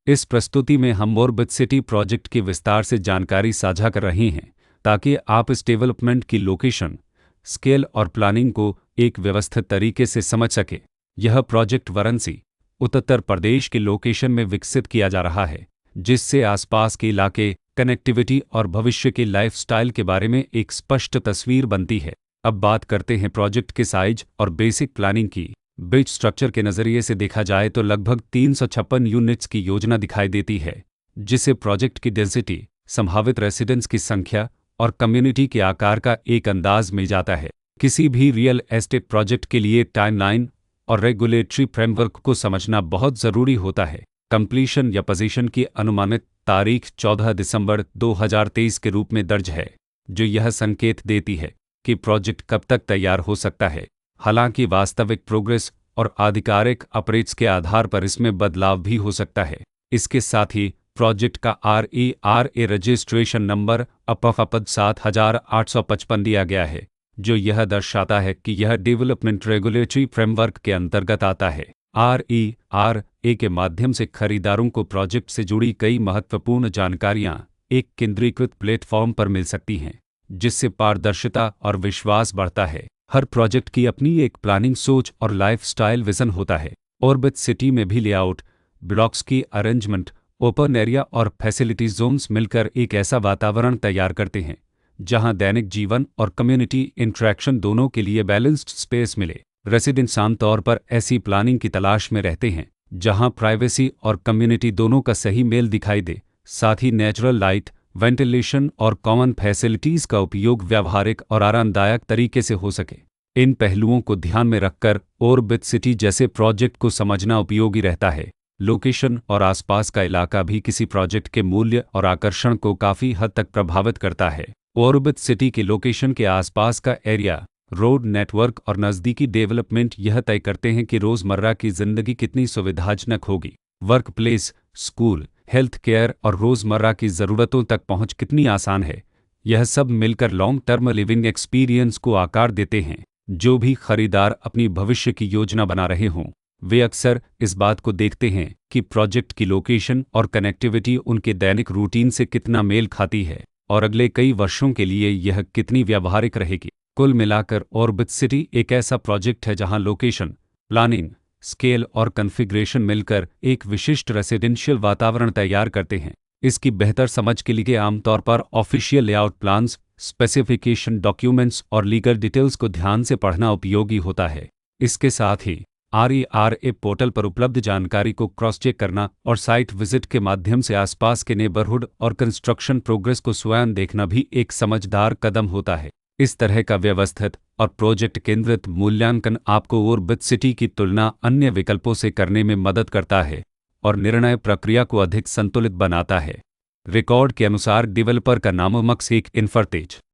इस प्रस्तुति में हम ऑर्बिट सिटी प्रोजेक्ट की विस्तार से जानकारी साझा कर रहे हैं ताकि आप इस डेवलपमेंट की लोकेशन, स्केल और प्लानिंग को एक व्यवस्थित तरीके से समझ सकें। यह प्रोजेक्ट वाराणसी, उत्तर प्रदेश के लोकेशन में विकसित किया जा रहा है, जिससे आसपास के इलाके, कनेक्टिविटी और भविष्य के लाइफस्टाइल के बारे में एक स्पष्ट तस्वीर बनती है। अब बात करते हैं प्रोजेक्ट के साइज और बेसिक प्लानिंग की। बिल्ड स्ट्रक्चर के नज़रिए से देखा जाए तो लगभग 356 यूनिट्स की योजना दिखाई देती है, जिससे प्रोजेक्ट की डेंसिटी, संभावित रेसिडेंट्स की संख्या और कम्युनिटी के आकार का एक अंदाज मिल जाता है। किसी भी रियल एस्टेट प्रोजेक्ट के लिए टाइमलाइन और रेगुलेटरी फ्रेमवर्क को समझना बहुत ज़रूरी होता है। कंप्लीशन या पोजीशन की अनुमानित तारीख 14 दिसंबर 2023 के रूप में दर्ज है, जो यह संकेत देती है कि प्रोजेक्ट कब तक तैयार हो सकता है। हालांकि वास्तविक प्रोग्रेस और आधिकारिक अपडेट्स के आधार पर इसमें बदलाव भी हो सकता है। इसके साथ ही प्रोजेक्ट का RERA रजिस्ट्रेशन नंबर अपपद 7855 दिया गया है, जो यह दर्शाता है कि यह डेवलपमेंट रेगुलेटरी फ्रेमवर्क के अंतर्गत आता है। RERA के माध्यम से खरीदारों को प्रोजेक्ट से जुड़ी कई महत्वपूर्ण जानकारियां एक केंद्रीकृत प्लेटफॉर्म पर मिल सकती हैं, जिससे पारदर्शिता और विश्वास बढ़ता है। हर प्रोजेक्ट की अपनी एक प्लानिंग सोच और लाइफस्टाइल विजन होता है। ऑर्बिट सिटी में भी लेआउट, ब्लॉक्स की अरेंजमेंट, ओपन एरिया और फैसिलिटी जोन्स मिलकर एक ऐसा वातावरण तैयार करते हैं जहां दैनिक जीवन और कम्युनिटी इंटरेक्शन दोनों के लिए बैलेंस्ड स्पेस मिले। रेसिडेंट्स आमतौर पर ऐसी प्लानिंग की तलाश में रहते हैं जहां प्राइवेसी और कम्युनिटी दोनों का सही मेल दिखाई दे, साथ ही नेचुरल लाइट, वेंटिलेशन और कॉमन फैसिलिटीज़ का उपयोग व्यावहारिक और आरामदायक तरीके से हो सके। इन पहलुओं को ध्यान में रखकर ऑर्बिट सिटी जैसे प्रोजेक्ट को समझना उपयोगी रहता है। लोकेशन और आसपास का इलाका भी किसी प्रोजेक्ट के मूल्य और आकर्षण को काफ़ी हद तक प्रभावित करता है। ऑर्बिट सिटी के लोकेशन के आसपास का एरिया, रोड नेटवर्क और नज़दीकी डेवलपमेंट यह तय करते हैं कि रोज़मर्रा की ज़िंदगी कितनी सुविधाजनक होगी। Work place, school, health care और रोज़मर्रा की ज़रूरतों तक पहुंच कितनी आसान है। यह सब मिलकर लॉन्ग टर्म लिविंग एक्सपीरियंस को आकार देते हैं। जो भी खरीदार अपनी भविष्य की योजना बना रहे हों, वे अक्सर इस बात को देखते हैं कि प्रोजेक्ट की लोकेशन और कनेक्टिविटी उनके दैनिक रूटीन से कितना मेल खाती है और अगले कई वर्षों के लिए यह कितनी व्यावहारिक रहेगी। कुल मिलाकर ऑर्बिट सिटी एक ऐसा प्रोजेक्ट है जहां लोकेशन, प्लानिंग, स्केल और कॉन्फ़िगरेशन मिलकर एक विशिष्ट रेसिडेंशियल वातावरण तैयार करते हैं। इसकी बेहतर समझ के लिए आमतौर पर official layout plans, specification documents और लीगल डिटेल्स को ध्यान से पढ़ना उपयोगी होता है। इसके साथ ही RERA पोर्टल पर उपलब्ध जानकारी को क्रॉस चेक करना और साइट विजिट के माध्यम से आसपास के नेबरहुड और कंस्ट्रक्शन प्रोग्रेस को स्वयं देखना भी एक समझदार कदम होता है। इस तरह का व्यवस्थित और प्रोजेक्ट केंद्रित मूल्यांकन आपको ऑर्बिट सिटी की तुलना अन्य विकल्पों से करने में मदद करता है और निर्णय प्रक्रिया को अधिक संतुलित बनाता है। रिकॉर्ड के अनुसार डेवलपर का नाम मक्स एक इन्फर्टेज